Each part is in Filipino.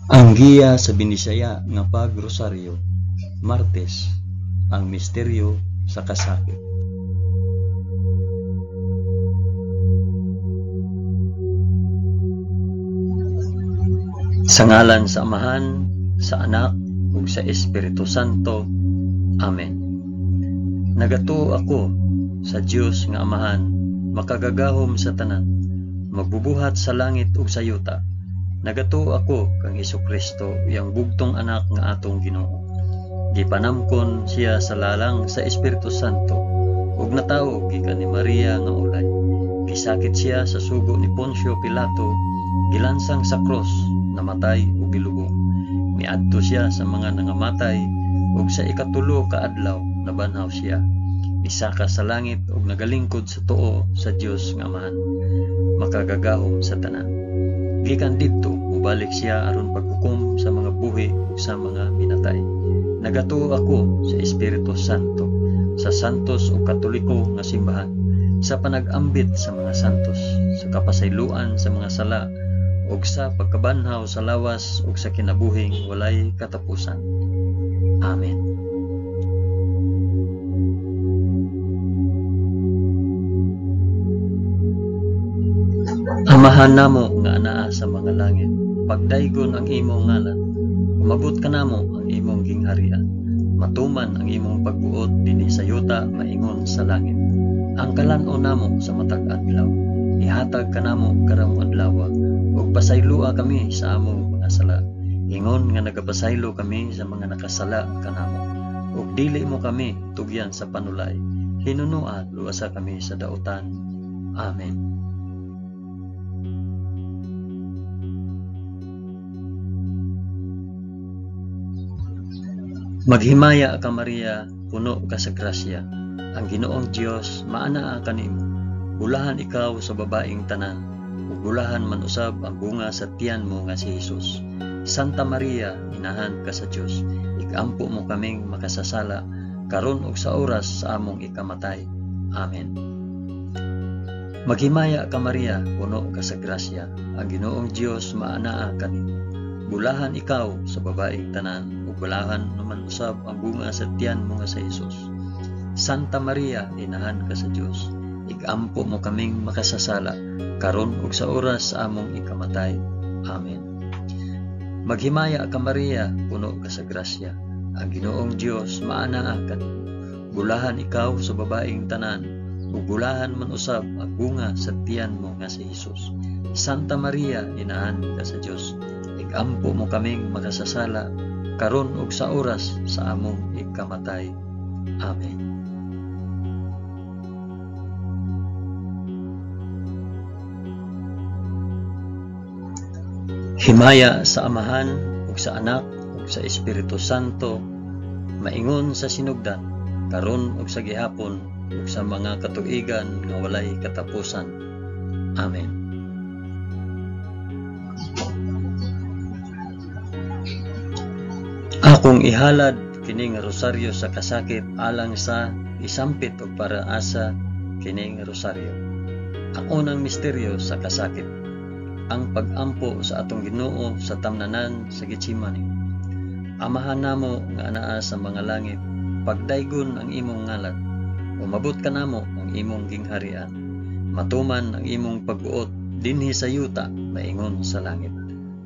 Ang giya sa Binisaya nga pagrosaryo, Martes, ang misteryo sa kasakit. Sa ngalan sa Amahan, sa Anak, ug sa Espiritu Santo. Amen. Nagato ako sa Dios nga Amahan, makagagahom sa tanan, magbubuhat sa langit ug sa yuta. Nagato ako kang Hesukristo, yang bugtong anak nga atong Ginoo. Gipanamkon siya sa lalang sa Espiritu Santo, ug natawo gikan ni Maria nga ulay. Gisakit siya sa sugo ni Poncio Pilato, gilansang sa cross, namatay ug gilubong. Miadto siya sa mga nangamatay, ug sa ikatulo ka adlaw nabanhaw siya. Misaka sa langit ug nagalingkod sa tuo sa Dios nga Amahan, makagagahom sa tanan. Gikan didto ubalik siya aron paghukom sa mga buhi ug sa mga minatay. Nagato ako sa Espiritu Santo, sa santos ug katoliko nga simbahan, sa panag-ambit sa mga santos, sa kapasayloan sa mga sala, ug sa pagkabanhaw sa lawas ug sa kinabuhing walay katapusan. Amen. Amahan namo nga anaa sa mga langit, pagdaygon ang imong ngalan, umabot ka namo ang imong gingharian, matuman ang imong pagbuot dinhi sa yuta maingon sa langit. Ang kalan-on namo sa matag adlaw, ihatag ka namo karong adlaw, ug pasayloa kami sa among mga sala, ingon nga nagapasaylo kami sa mga nakasala kanamo, ug dili mo kami tugyan sa panulay, hinunua luwasa kami sa dautan. Amen. Maghimaya ka Maria, puno ka sa grasya, ang Ginoong Dios maanaa kanimo. Bulahan ikaw sa babaeng tanan, ug bulahan man usab ang bunga sa tiyan mo nga si Hesus. Santa Maria, inahan ka sa Dios, ikampo mo kaming makasasala, karon ug sa oras sa among ikamatay. Amen. Maghimaya ka Maria, puno ka sa grasya, ang Ginoong Dios maanaa kanimo. Bulahan ikaw sa babaeng tanan, ug bulahan naman usab ang bunga sa tiyan mo nga sa Hesus. Santa Maria, inahan ka sa Dios, igampo mo kaming makasasala, karon ug sa oras sa among ikamatay. Amen. Maghimaya ka Maria, puno ka sa grasya, ang Ginoong Dios maanaa kanimo. Bulahan ikaw sa babaeng tanan, ug bulahan man usab ang bunga sa tiyan mo nga si Hesus. Santa Maria, inahan ka sa Dios, igampo mo kaming makasasala, karon ug sa oras sa among ikamatay. Amen. Himaya sa Amahan ug sa Anak ug sa Espiritu Santo, maingon sa sinugdan, karon ug sa gihapon ug sa mga katuigan nga walay katapusan. Amen. Akong ihalad kining rosaryo sa kasakit alang sa isampit ug paraasa kining rosaryo. Ang unang misteryo sa kasakit, ang pag-ampo sa atong Ginoo sa tamnanan sa Getsemani. Amahan namo nga anaa sa mga langit, pagdaygon ang imong ngalan, umabot ka namo ang imong gingharian, matuman ang imong pagbuot dinhi sa yuta maingon sa langit.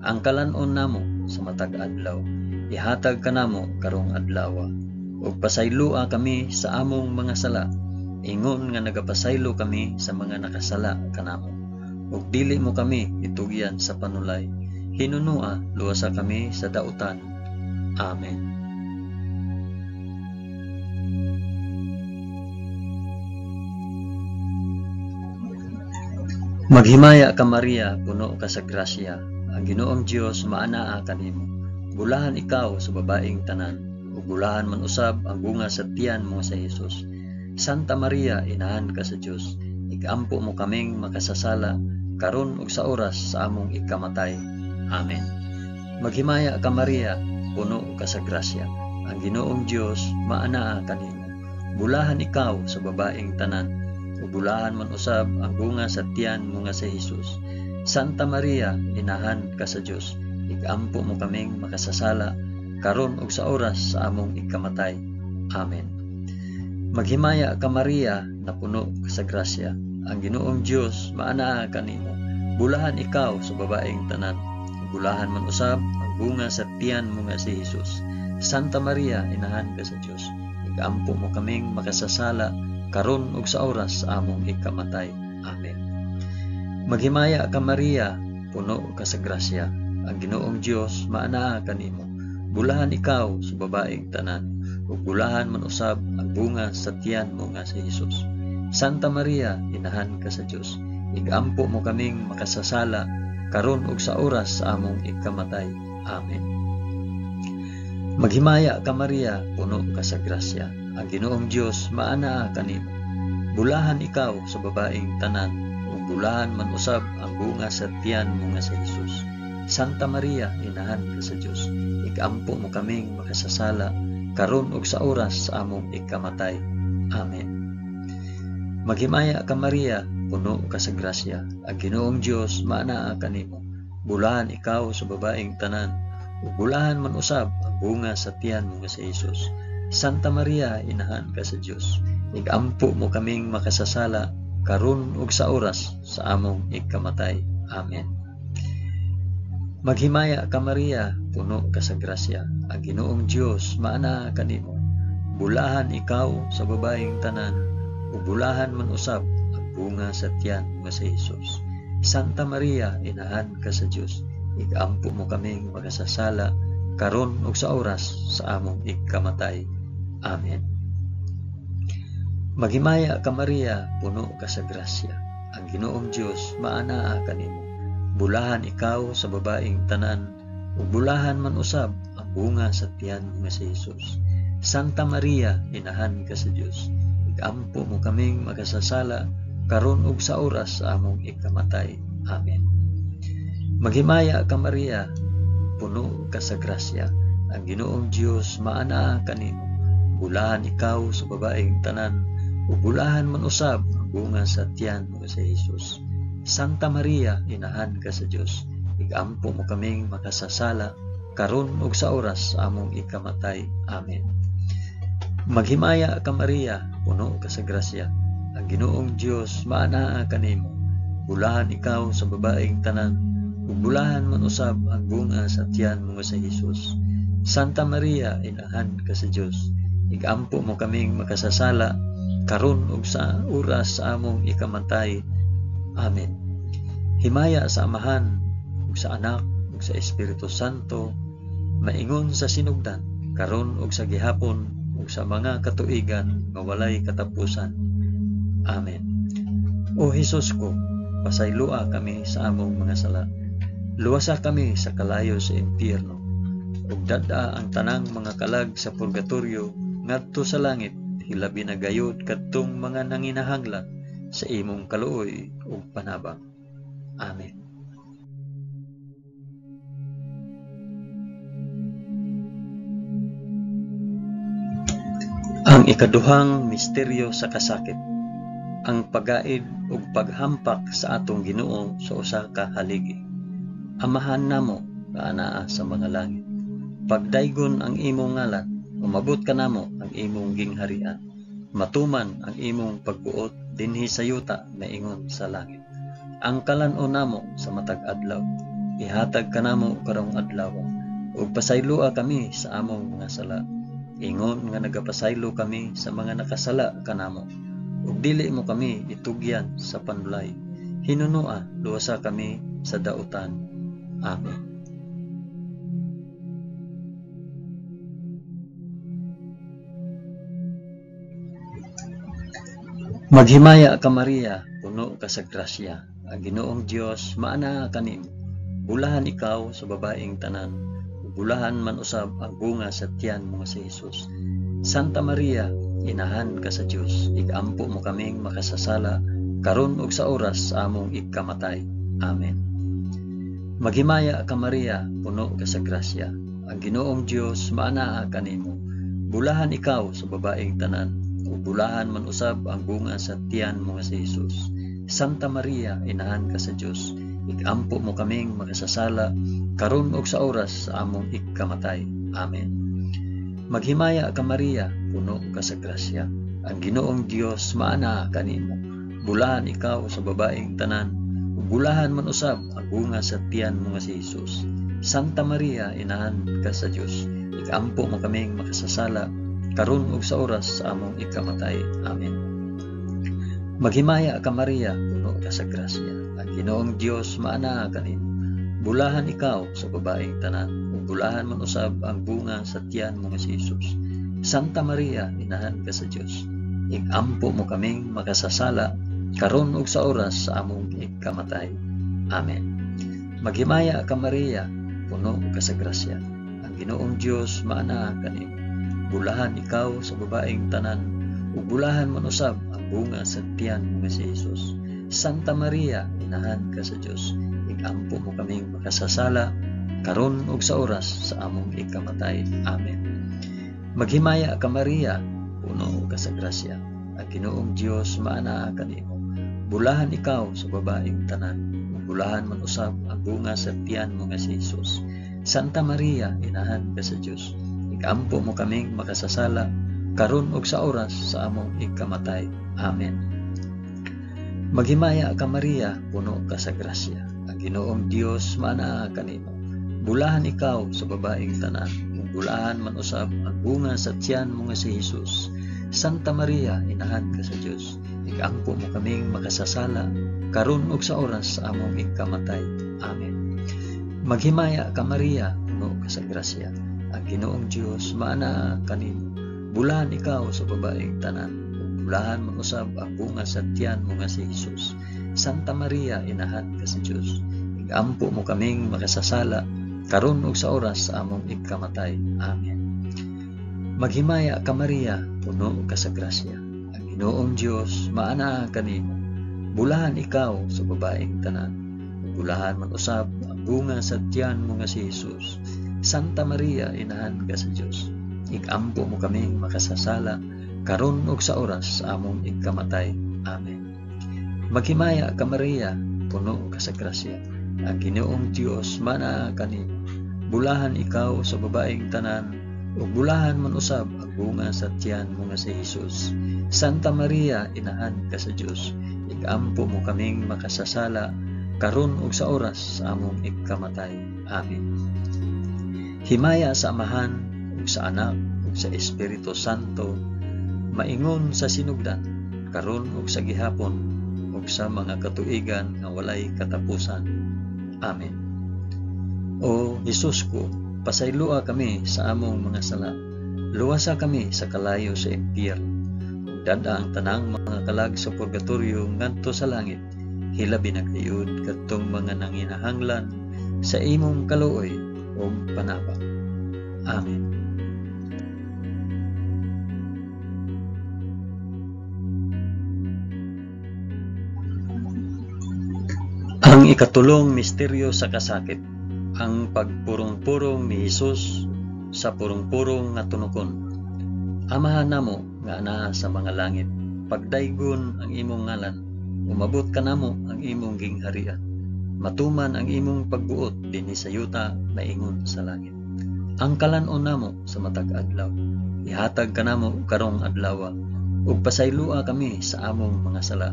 Ang kalan-on namo sa matag adlaw, ihatag ka namo karong adlaw, ug pasayloa kami sa among mga sala, ingon nga nagapasaylo kami sa mga nakasala kanamo, ug dili mo kami itugyan sa panulay, hinunua luwasa kami sa dautan. Amen. Maghimaya ka Maria, puno ka sa grasya, ang Ginoong Dios maanaa kanimo. Bulahan ikaw sa babaeng tanan, ug bulahan man usab ang bunga sa tiyan mo sa Hesus. Santa Maria, inahan ka sa Dios, igampo mo kaming makasasala, karon ug sa oras sa among ikamatay. Amen. Maghimaya ka Maria, puno ka sa grasya, ang Ginoong Dios maanaa kanimo. Bulahan ikaw sa babaeng tanan, ug bulahan man usab ang bunga sa tiyan mo nga sa Hesus. Santa Maria, inahan ka sa Dios, igampo mo kaming makasasala, karon ug sa oras sa among ikamatay. Amen. Maghimaya ka Maria, na puno ka sa grasya. Ang Ginoong Dios maanaa kanimo. Bulahan ikaw sa babaeng tanan. Bulahan man usab ang bunga sa tiyan mo nga si Jesus. Santa Maria, inahan ka sa Dios. Igampo mo kaming makasasala, karon ug sa oras sa among ikamatay. Amen. Maghimaya ka Maria, puno ka sa grasya. Ang Ginoong Dios maanaa kanimo. Bulahan ikaw sa babaeng tanan. Ug bulahan man usab ang bunga sa tiyan mo nga si Jesus. Santa Maria, inahan ka sa Dios. Igampo mo kaming makasasala, karon ug sa oras sa among ikamatay. Amen. Maghimaya ka Maria, puno ka sa grasya. Ang Ginoong Dios maanaa kanimo. Bulahan ikaw sa babaeng tanan, ug bulahan man usab ang bunga sa tiyan mo nga si Jesus. Santa Maria, inahan ka sa Dios. Igampo mo kaming makasasala, karon ug sa oras sa among ikamatay. Amen. Maghimaya ka Maria, puno ka sa grasya. Ang Ginoong Dios maanaa kanimo. Bulahan ikaw sa babaeng tanan, ug bulahan man usab ang bunga sa tiyan mo nga si Jesus. Santa Maria, inahan ka sa Dios. Igampo mo kaming makasasala, karon ug sa oras sa among ikamatay. Amen. Maghimaya ka Maria, puno ka sa grasya. Ang Ginoong Dios maanaa kanimo. Bulahan ikaw sa babaeng tanan, ug bulahan man usab ang bunga sa tiyan nga si Jesus. Santa Maria, inahan ka sa Dios. Igampo mo kaming makasasala, karon ug sa oras sa among ikamatay. Amen. Maghimaya ka Maria, puno ka sa grasya. Ang Ginoong Dios maanaa kanimo. Bulahan ikaw sa babaeng tanan, ug bulahan man usab ang bunga sa tiyan nga si Jesus. Santa Maria, inahan ka sa Dios. Igampo mo kaming makasasala, karon ug sa oras sa among ikamatay. Amen. Maghimaya ka Maria, puno ka sa grasya. Ang Ginoong Dios maanaa kanimo. Bulahan ikaw sa babaeng tanan, ug bulahan man usab ang bunga sa tiyan nga si Jesus. Santa Maria, inahan ka sa Dios. Igampo mo kaming makasasala, karon ug sa oras sa among ikamatay. Amen. Maghimaya ka Maria, puno ka sa grasya. Ang Ginoong Dios maanaa kanimo. Bulahan ikaw sa babaeng tanan, ug bulahan man usab ang bunga sa tiyan mo nga si Jesus. Santa Maria, inahan ka sa Dios. Igampo mo kaming makasasala, karon ug sa oras sa among ikamatay. Amen. Himaya sa Amahan, ug sa Anak, ug sa Espiritu Santo, maingon sa sinugdan, karon ug sa gihapon, ug sa mga katuigan nga walay katapusan. Amen. O Hesus ko, pasaylua kami sa among mga sala. Luwasa kami sa kalayo sa impyerno, ug dada ang tanang mga kalag sa purgatorio ngadto sa langit, hilabi na gayud kadtong mga nanginahanglan sa imong kaluoy ug panabang. Amen. Ang ikaduhang misteryo sa kasakit, ang pagaid ug paghampak sa atong Ginoo sa usa ka haligi. Amahan namo nga anaa sa mga langit, pagdaygon ang imong ngalan, umabot ka namo ang imong gingharian. Matuman ang imong pagbuot dinhi sa yuta na ingon sa langit. Ang kalan-on namo sa matag adlaw, ihatag ka namo karong adlaw, ug pasaylua kami sa among mga sala. Ingon nga nagapasaylo kami sa mga nakasala kanamo, ug dili mo kami itugyan sa panulay. Hinunua, luwasa kami sa dautan. Amen. Maghimaya ka Maria, puno ka sa grasya. Ang Ginoong Dios maanaa kanimo. Bulahan ikaw sa babaeng tanan, bulahan man usab ang bunga sa tiyan mo si Jesus. Santa Maria, inahan ka sa Dios. Igampo mo kaming makasasala, karon ug sa oras sa among ikamatay. Amen. Maghimaya ka Maria, puno ka sa grasya. Ang Ginoong Dios maanaa kanimo. Bulahan ikaw sa babaeng tanan, ug bulahan man usab ang bunga sa tiyan mo si Jesus. Santa Maria, inahan ka sa Dios. Igampo mo kaming makasasala, karon ug sa oras sa among ikamatay. Amen. Maghimaya ka Maria, puno ka sa grasya. Ang Ginoong Dios maana kanimo. Bulahan ikaw sa babaeng tanan, ug bulahan man usab ang bunga sa tiyan mo nga si Hesus. Santa Maria, inahan ka sa Dios, ikampo mo kaming makasasala, karon ug sa oras sa among ikamatay. Amen. Maghimaya ka Maria, puno ka sa grasya. Ang Ginoong Dios maana kanimo. Bulahan ikaw sa babaeng tanan, ug bulahan man usab ang bunga sa tiyan mo nga si Hesus. Santa Maria, inahan ka sa Dios, ikampo mo kaming makasasala, karon ug sa oras sa among ikamatay. Amen. Maghimaya ka Maria, puno ka sa grasya. Ang Ginoong Dios maana kanimo. Bulahan ikaw sa babaeng tanan, ug bulahan man usab ang bunga sa tiyan mo nga si Hesus. Santa Maria, inahan ka sa Dios, ikampo mo kaming makasasala, karon ug sa oras sa among ikamatay. Amen. Maghimaya ka Maria, puno ka sa grasya. Ang Ginoong Dios maana kanimo. Bulahan ikaw sa babaeng tanan, ug bulahan man usab ang bunga sa tiyan mo nga si Hesus. Santa Maria, inahan ka sa Dios, ikampo mo kaming makasasala, karon ug sa oras sa among ikamatay. Amen. Maghimaya ka Maria, puno ka sa grasya. Ang Ginoong Dios maana kanimo. Bulahan ikaw sa babaeng tanan, ug bulahan man usab ang bunga sa tiyan mo nga si Hesus. Santa Maria, inahan ka sa Dios, ikampo mo kaming makasasala, karon ug sa oras sa among ikamatay. Amen. Maghimaya ka Maria, puno ka sa grasya. Ang Ginoong Dios maana kanimo. Bulahan ikaw sa babaeng tanan, ug bulahan man usab ang bunga sa tiyan mo nga si Hesus. Santa Maria, inahan ka sa Dios, ikampo mo kaming makasasala, karon ug sa oras sa among ikamatay. Amen. Maghimaya ka Maria, puno ka sa grasya. Ang Ginoong Dios maana kanimo. Bulahan ikaw sa babaeng tanan, ug bulahan man usab ang bunga sa tiyan mo nga si Hesus. Santa Maria, inahan ka sa Dios, ikampo mo kaming makasasala, karon ug sa oras sa among ikamatay. Amen. Maghimaya ka Maria, puno ka sa grasya. Ang Ginoong Dios maana kanimo. Bulahan ikaw sa babaeng tanan, ug bulahan man usab ang bunga sa tiyan mo nga si Hesus. Santa Maria, inahan ka sa Dios, ikampo mo kaming makasasala, karon ug sa oras sa among ikamatay. Amen. Himaya sa Amahan ug sa Anak ug sa Espiritu Santo, maingon sa sinugdan, karon ug sa gihapon ug sa mga katuigan nga walay katapusan. Amen. O Hesus ko, pasaylua kami sa among mga sala. Luwasa kami sa kalayo sa impyerno. Ug dada ang tanang mga kalag sa purgatorio ngadto sa langit. Hilabi na kayud kadtong mga nanginahanglan sa imong kaluoy ug panabang. Amen. Ang ikatulong misteryo sa kasakit, ang pagpurong-purong ni Hesus sa purong-purong nga tunokon. Amahan namo nga anaa sa mga langit, pagdaygon ang imong ngalan, umabot ka namo ang imong gingharian. Matuman ang imong pagbuot dinhi sa yuta maingon sa langit. Ang kalanon namo sa matag adlaw, ihatag ka namo karong adlaw, ug pasaylua kami sa among mga sala.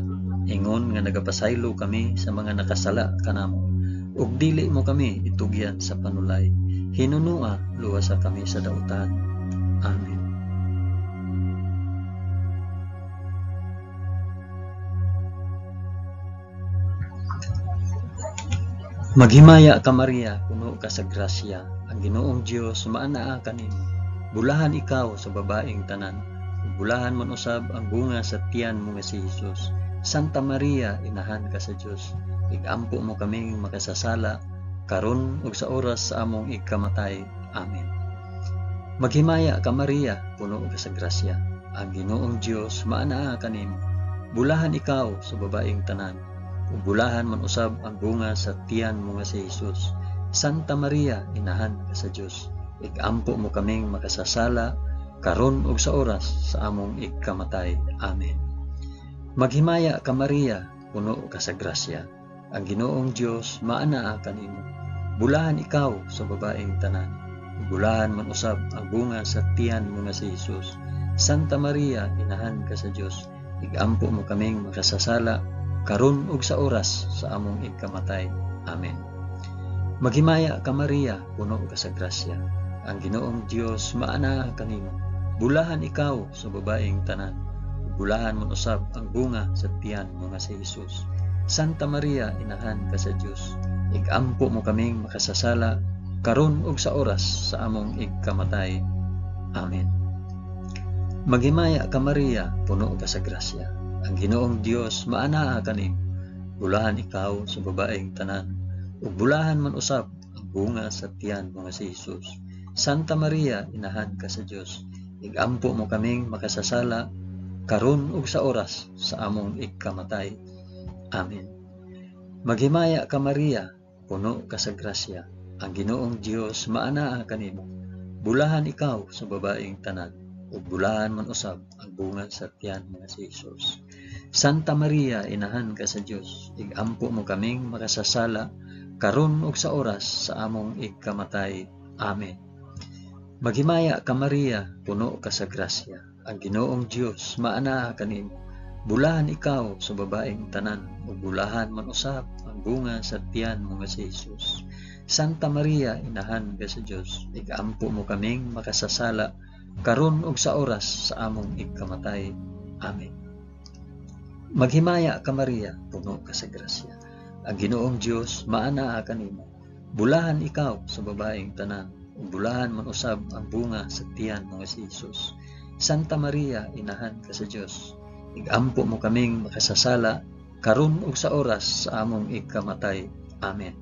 Ingon nga nagapasaylo kami sa mga nakasala kanamo, ug dili mo kami itugyan sa panulay. Hinunua luwasa kami sa dautan. Amen. Maghimaya ka Maria, puno ka sa grasya. Ang Ginoong Dios maanaa kanimo. Bulahan ikaw sa babaeng tanan, ug bulahan man usab ang bunga sa tiyan mo nga si Hesus. Santa Maria, inahan ka sa Dios, ikampo mo kaming makasasala, karon ug sa oras sa among ikamatay. Amen. Maghimaya ka Maria, puno ka sa grasya. Ang Ginoong Dios maanaa kanimo. Bulahan ikaw sa babaeng tanan, ug bulahan man usab ang bunga sa tiyan mo nga si Hesus. Santa Maria, inahan ka sa Dios, ikampo mo kaming makasasala, karon ug sa oras sa among ikamatay. Amen. Maghimaya ka Maria, puno ka sa grasya. Ang Ginoong Dios maanaa kanimo. bulahan ikaw sa babaeng tanan. Bulahan man usab ang bunga sa tiyan mo nga si Jesus. Santa Maria, inahan ka sa Dios, igampo mo kaming makasasala karon ug sa oras sa among igkamatay. Amen. Maghimaya ka Maria, puno ka sa grasya. Ang Ginoong Dios maana kanimo. Bulahan ikaw sa babaeng tanan. Bulahan man usab ang bunga sa tiyan mo nga si Jesus. Santa Maria, inahan ka sa Dios, igampo mo kaming makasasala karon ug sa oras sa among igkamatay. Amen. Maghimaya ka Maria, puno ka sa grasya. Ang Ginoong Dios maana kanimo. Bulahan ikaw sa babaeng tanan. Ug bulahan man usab ang bunga sa tiyan mo nga si Jesus. Santa Maria, inahan ka sa Dios, igampo mo kaming makasasala karon ug sa oras sa among igkamatay. Amen. Maghimaya ka Maria, puno ka sa grasya. Ang Ginoong Dios maana kanimo. Bulahan ikaw sa babaeng tanan, ug bulahan man usab ang bunga sa tiyan mo nga si Jesus. Santa Maria, inahan ka sa Dios, igampo mo kaming makasasala karon ug sa oras sa among igkamatay. Amen. Maghimaya ka Maria, puno ka sa grasya. Ang Ginoong Dios maana kanimo. Bulahan ikaw sa babaeng tanan, ug bulahan man usab ang bunga sa tiyan mo nga si Jesus. Santa Maria, inahan ka sa Dios, igampo mo kaming makasasala karon ug sa oras sa among igkamatay. Amen. Maghimaya ka Maria, puno ka sa grasya. Ang Ginoong Dios maana kanimo. Bulahan ikaw sa babaeng tanan, ug bulahan man usab ang bunga sa tiyan mo nga si Jesus. Santa Maria, inahan ka sa Dios, igampo mo kaming makasasala karon ug sa oras sa among igkamatay. Amen.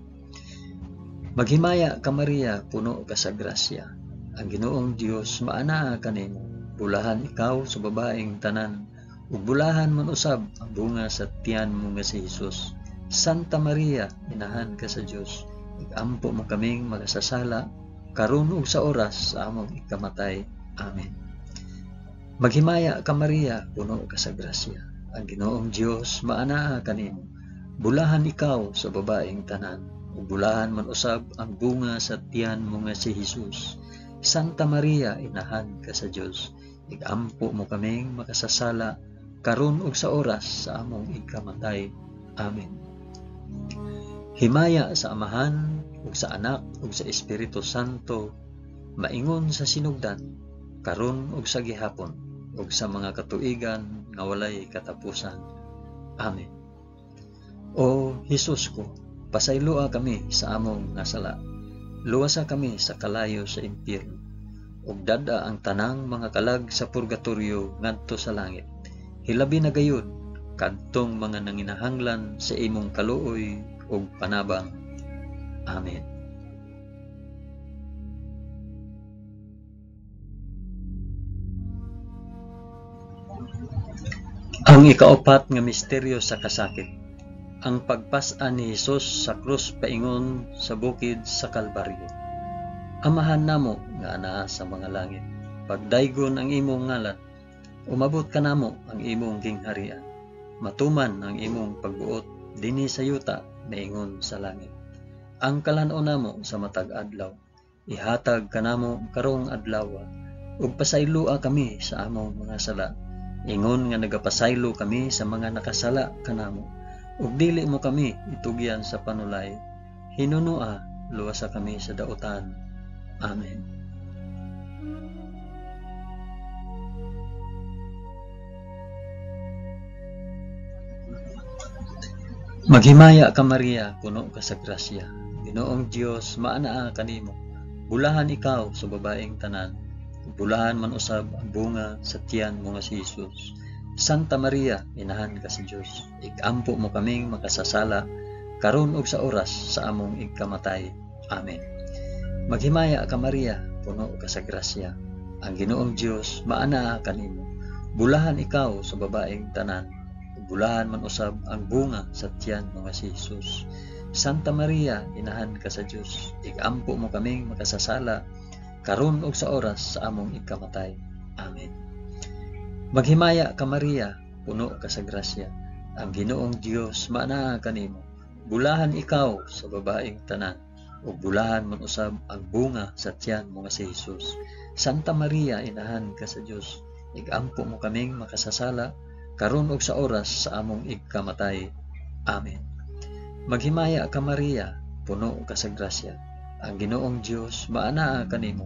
Maghimaya ka Maria, puno ka sa grasya. Ang Ginoong Dios maana kanimo. Bulahan ikaw sa babaeng tanan, ug bulahan man usab ang bunga sa tiyan mo nga si Jesus. Santa Maria, inahan ka sa Dios, igampo mo kaming makasasala karon ug sa oras sa among igkamatay. Amen. Maghimaya ka Maria, puno ka sa grasya. Ang Ginoong Dios maana kanimo. Bulahan ikaw sa babaeng tanan, ug bulahan man usab ang bunga sa tiyan mo nga si Jesus. Santa Maria, inahan ka sa Dios, igampo mo kaming makasasala karon ug sa oras sa among igkamatay. Amen. Himaya sa Amahan ug sa Anak ug sa Espiritu Santo, maingon sa sinugdan, karon ug sa gihapon, ug sa mga katuigan nga walay katapusan. Amen. O Hesus ko, pasayloa kami sa among nasala. Luwasa kami sa kalayo sa impyerno, ug dada ang tanang mga kalag sa purgatorio ngadto sa langit. Hilabi na gayud kadtong mga nanginahanglan sa imong kaluoy ug panabang. Amen. Ang ikaapat nga misteryo sa kasakit, ang pagpas-an ni Hesus sa krus paingon sa bukid sa Kalbaryo. Amahan namo nga anaa sa mga langit, pagdaygon ang imong ngalan, umabot ka namo ang imong gingharian, matuman ang imong pagbuot dinhi sa yuta maingon sa langit. Ang kalan-o namo sa matag adlaw, ihatag kanamo karong adlaw, ug pasaylua kami sa among mga sala, ingon nga nagapasaylo kami sa mga nakasala kanamo, ug dili mo kami itugyan sa panulay, hinunua luwasa kami sa dautan. Amen. Maghimaya ka Maria, puno ka sa grasya. Ginoong Dios maanaa kanimo. Bulahan ikaw sa babaeng tanan, bulahan man usab ang bunga sa tiyan mo nga si Jesus. Santa Maria, inahan ka sa Dios, igampo mo kaming makasasala karon ug sa oras sa among igkamatay. Amen. Maghimaya ka Maria, puno ka sa grasya. Ang Ginoong Dios maanaa kanimo. Bulahan ikaw sa babaeng tanan, bulahan man usab ang bunga sa tiyan mo nga si Jesus. Santa Maria, inahan ka sa Dios, igampo mo kaming makasasala karon ug sa oras sa among igkamatay. Amen. Maghimaya ka Maria, puno ka sa grasya. Ang Ginoong Dios maanaa kanimo. Bulahan ikaw sa babaeng tanan, ug bulahan man usab ang bunga sa tiyan mo nga si Hesus. Santa Maria, inahan ka sa Dios, igampo mo kaming makasasala karon ug sa oras sa among igkamatay. Amen. Maghimaya ka Maria, puno ka sa grasya. Ang Ginoong Dios maanaa kanimo.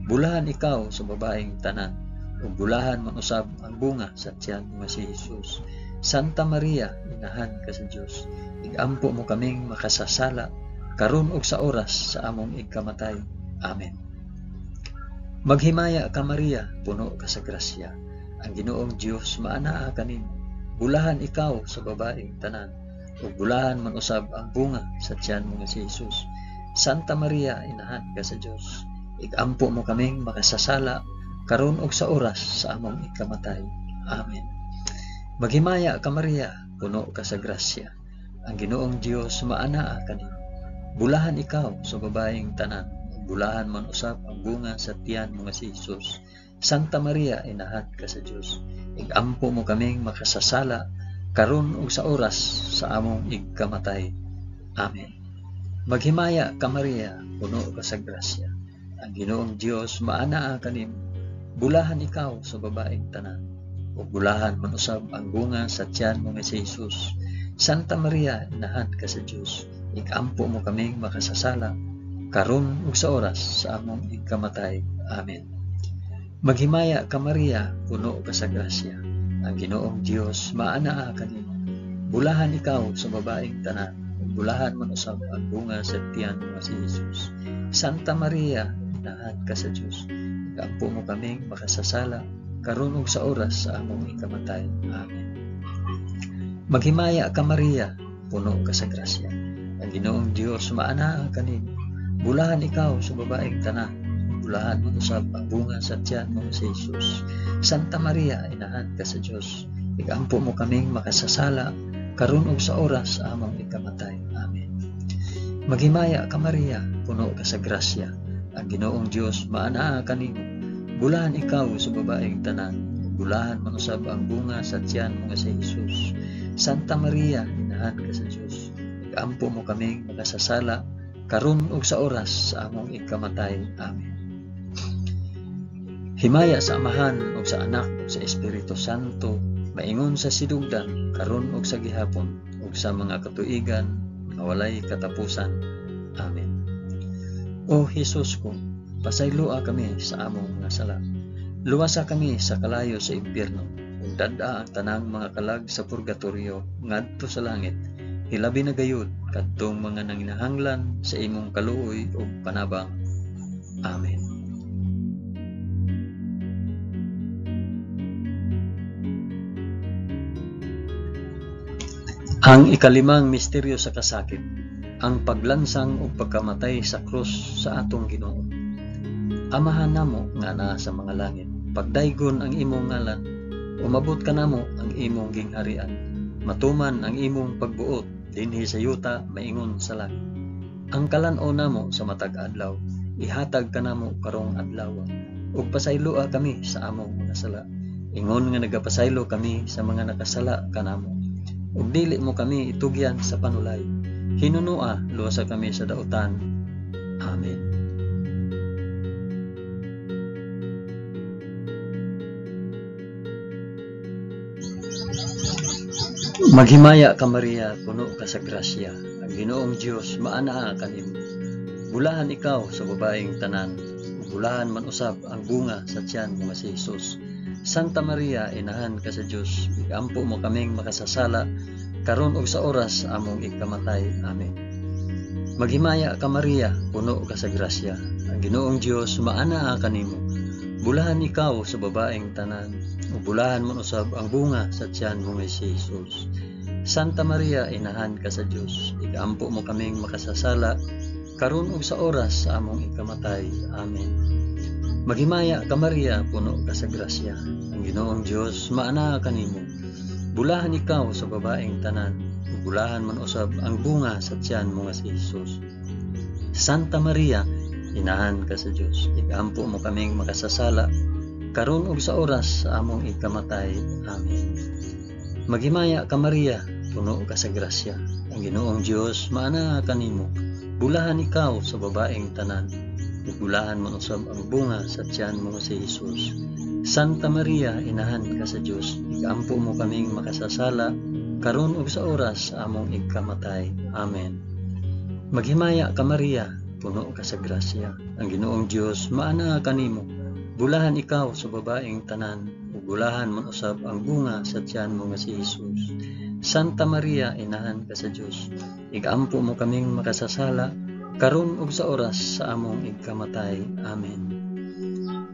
Bulahan ikaw sa babaeng tanan, ug bulahan man usab ang bunga sa tiyan mo nga si Hesus. Santa Maria, inahan ka sa Dios, igampo mo kaming makasasala karon ug sa oras sa among igkamatay. Amen. Maghimaya ka Maria, puno ka sa grasya. Ang Ginoong Dios maanaa kanimo. Bulahan ikaw sa babaeng tanan, ug bulahan man usab ang bunga sa tiyan mo nga si Hesus. Santa Maria, inahan ka sa Dios, igampo mo kaming makasasala karon ug sa oras sa among ikamatay. Amen. Maghimaya ka Maria, puno ka sa grasya. Ang Ginoong Dios maanaa kanimo. Bulahan ikaw sa babaeng tanan, bulahan man usab ang bunga sa tiyan mo nga si Hesus. Santa Maria, inahan ka sa Dios, igampo mo kaming makasasala karon ug sa oras sa among igkamatay. Amen. Maghimaya ka Maria, puno ka sa grasya. Ang Ginoong Dios maanaa kanimo. Bulahan ikaw sa babaeng tanan, ug bulahan man usab ang bunga sa tiyan mo nga si Hesus. Santa Maria, inahan ka sa Dios, igampo mo kaming makasasala karon ug sa oras sa among igkamatay. Amen. Maghimaya ka Maria, puno ka sa grasya. Ang Ginoong Dios maanaa kanimo. Bulahan ikaw sa babaeng tanan, ug bulahan man usab ang bunga sa tiyan mo si Hesus. Santa Maria, inahan ka sa Dios, igampo mo kaming makasasala karon ug sa oras sa among ikamatay. Amen. Maghimaya ka Maria, puno ka sa grasya. Ang Ginoong Dios maanaa kanimo. Bulahan ikaw sa babaeng tanan, bulahan mo usab ang bunga sa tiyan mo si Hesus. Santa Maria, inahan ka sa Dios, igampo mo kaming makasasala karon ug sa oras sa among ikamatay. Amen. Maghimaya ka Maria, puno ka sa grasya. Ang Ginoong Dios maanaa kanimo. Bulahan ikaw sa babaeng tanan, bulahan man usab ang bunga sa tiyan mo si Hesus. Santa Maria, inahan ka sa Dios, igampo mo kaming makasasala karon ug sa oras sa among ikamatay. Amen. Himaya sa Amahan ug sa Anak ug sa Espiritu Santo, maingon sa sidugdan karon ug sa gihapon ug sa mga katuigan nga walay katapusan. Amen. O Hesus ko, pasayloa kami sa among mga sala. Luwasa kami sa kalayo sa impyerno, ug dad-a ang tanang mga kalag sa purgatorio ngadto sa langit. Hilabi na gayud kadtong mga nanginahanglan sa imong kaluoy ug panabang. Amen. Ang ikalimang misteryo sa kasakit, ang paglansang ug pagkamatay sa krus sa atong Ginoo. Amahan namo nga naa sa mga langit, pagdaygon ang imong ngalan, umabot ka namo ang imong gingharian, matuman ang imong pagbuot dinhi sa yuta maingon sa langit. Ang kalan-o namo sa matag adlaw, ihatag ka namo karong adlaw, ug pasayloa kami sa among mga sala. Ingon nga nagapasaylo kami sa mga nakasala kanamo. Ug dili mo kami itugyan sa panulay. Hinunua luwasa kami sa dautan. Amen. Maghimaya ka Maria, puno ka sa grasya. Ang Ginoong Dios maanaa kanimo. Bulahan ikaw sa babaeng tanan, bulahan man usab ang bunga sa tiyan mo si Hesus. Santa Maria, inahan ka sa Dios, igampo mo kaming makasasala karon ug sa oras sa among ikamatay. Amen. Maghimaya ka Maria, puno ka sa grasya. Ang Ginoong Dios maanaa kanimo. Bulahan ikaw sa babaeng tanan, ug bulahan man usab ang bunga sa tiyan mo si Hesus. Santa Maria, inahan ka sa Dios, igampo mo kaming makasasala karon ug sa oras sa among ikamatay. Amen. Maghimaya ka Maria, puno ka sa grasya. Ang Ginoong Dios maanaa kanimo. Bulahan ikaw sa babaeng tanan, ug bulahan man usab ang bunga sa tiyan mo si Hesus. Santa Maria, inahan ka sa Dios, igampo mo kaming makasasala karon ug sa oras sa among ikamatay. Amen. Maghimaya ka Maria, puno ka sa grasya. Ang Ginoong Dios maanaa kanimo. bulahan ikaw sa babaeng tanan, ug bulahan man usab ang bunga sa tiyan mo si Jesus. Santa Maria, inahan ka sa Dios, igampo mo kaming makasasala, karon ug sa oras sa among igkamatay. Amen. Maghimaya ka Maria, puno ka sa grasya, ang Ginoong Dios maana kanimo. Bulahan ikaw sa babaeng tanan, ug bulahan man usab ang bunga sa tiyan mo nga si Jesus. Santa Maria, inahan ka sa Dios, igampo mo kaming makasasala, karon ug sa oras sa among igkamatay. Amen.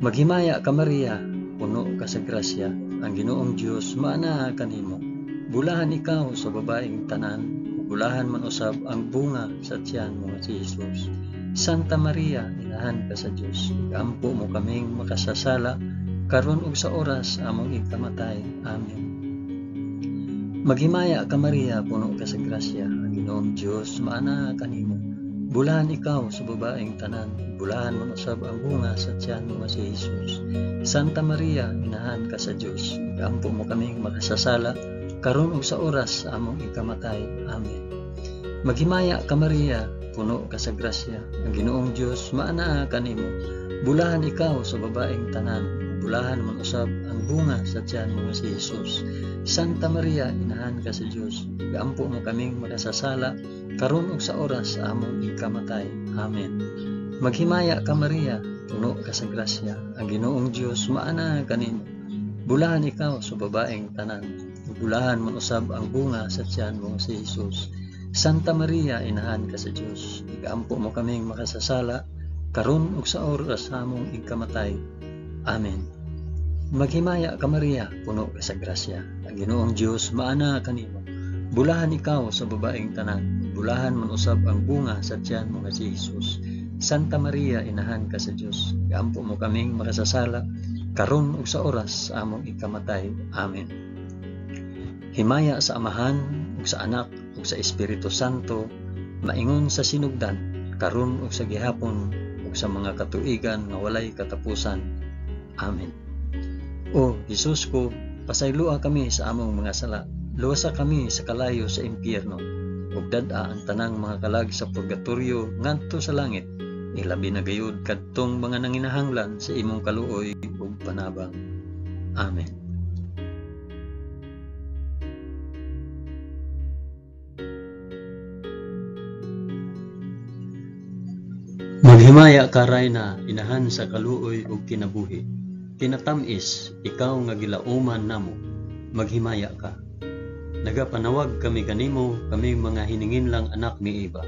Maghimaya ka Maria, puno ka sa grasya, ang Ginoong Dios maana kanimo. Bulahan ikaw sa babaeng tanan, ug bulahan man usab ang bunga sa tiyan mo nga si Jesus. Santa Maria, inahan ka sa Dios, igampo mo kaming makasasala, karon ug sa oras sa among igkamatay. Amen. Maghimaya ka Maria, puno ka sa grasya, ang Ginoong Dios maana kanimo. Bulahan ikaw sa babaeng tanan, bulahan man usab ang bunga sa tiyan mo nga si Jesus. Santa Maria, inahan ka sa Dios, igampo mo kaming makasasala, karon ug sa oras sa among igkamatay. Amen. Maghimaya ka Maria, puno ka sa grasya, ang Ginoong Dios maana kanimo. Bulahan ikaw sa babaeng tanan, bulahan man usab ang bunga sa tiyan mo nga si Jesus. Santa Maria, inahan ka sa Dios, igampo mo kaming makasasala, karon ug sa oras sa among igkamatay. Amen. Maghimaya ka Maria, puno ka sa grasya, ang Ginoong Dios maana kanimo. Bulahan ikaw sa babaeng tanan, bulahan man usab ang bunga sa tiyan mo si Jesus. Santa Maria, inahan ka sa Dios, igampo mo kaming makasasala, karon ug sa oras sa among igkamatay. Amen. Maghimaya ka Maria, puno ka sa grasya, ang Ginoong Dios maana kanimo. Bulahan ikaw sa babaeng tanan, bulahan man usab ang bunga sa tiyan mo nga si Jesus. Santa Maria, inahan ka sa Dios, igampo mo kaming makasasala, karon ug sa oras sa among igkamatay. Amen. Himaya sa Amahan, ug sa Anak, ug sa Espiritu Santo, maingon sa sinugdan, karon ug sa gihapon, ug sa mga katuigan nga walay katapusan. Amen. O Jesus ko, pasaylua kami sa among mga sala, luwasa kami sa kalayo sa impyerno, ug dad-a ang tanang mga kalag sa purgatorio ngadto sa langit, ilabi na gayud kadtong mga nanginahanglan sa imong kaluoy ug panabang. Amen. Maghimaya ka Rayna, inahan sa kaluoy ug kinabuhi. Tinatamis, ikaw nga gilauman namo, maghimaya ka. Nagapanawag kami kanimo, kami mga hininginlang anak ni Eva.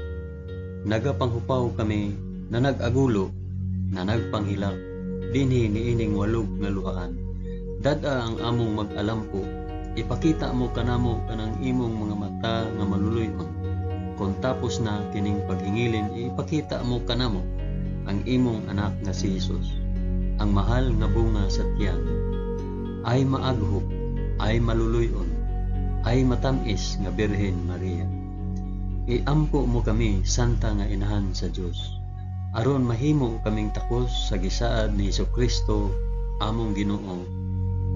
Nagapanghupaw kami, na nag-agulo, na nagpanghilak, dinhi niining walog nga luhaan. Dada ang among mag-alampo, ipakita mo kanamo kanang imong mga mata nga maluluyon. Kung tapos na kining paghingilin, ipakita mo kanamo ang imong anak nga si Jesus. Ang mahal nga bunga sa tiyan, ay maaghop, ay maluluyon, ay matamis nga Birhen Maria. Iampo mo kami, Santa nga Inahan sa Dios, aron mahimo kaming takos sa gisaad ni Jesucristo, among Ginoo.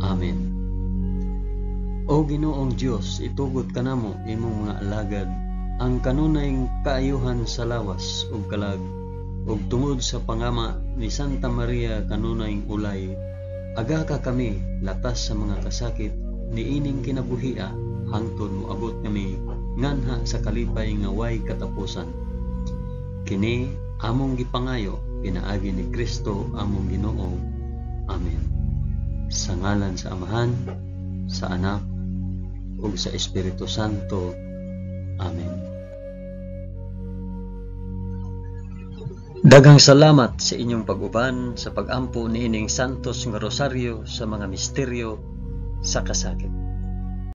Amen. O Ginoong Dios, itugot kanamo imong mga alagad, ang kanunayng kaayuhan sa lawas ug kalag, ug tungod sa pangama ni Santa Maria kanunayng ulay, aga ka kami latas sa mga kasakit niining kinabuhia, hangtod moabot kami nganha sa kalipay nga way katapusan. Kini among gipangayo pinaagi ni Kristo among Ginoo. Amen. Sa ngalan sa Amahan, sa Anak, ug sa Espiritu Santo. Amen. Daghang salamat sa inyong pag-uban sa pag-ampo niining santos nga rosaryo sa mga misteryo sa kasakit.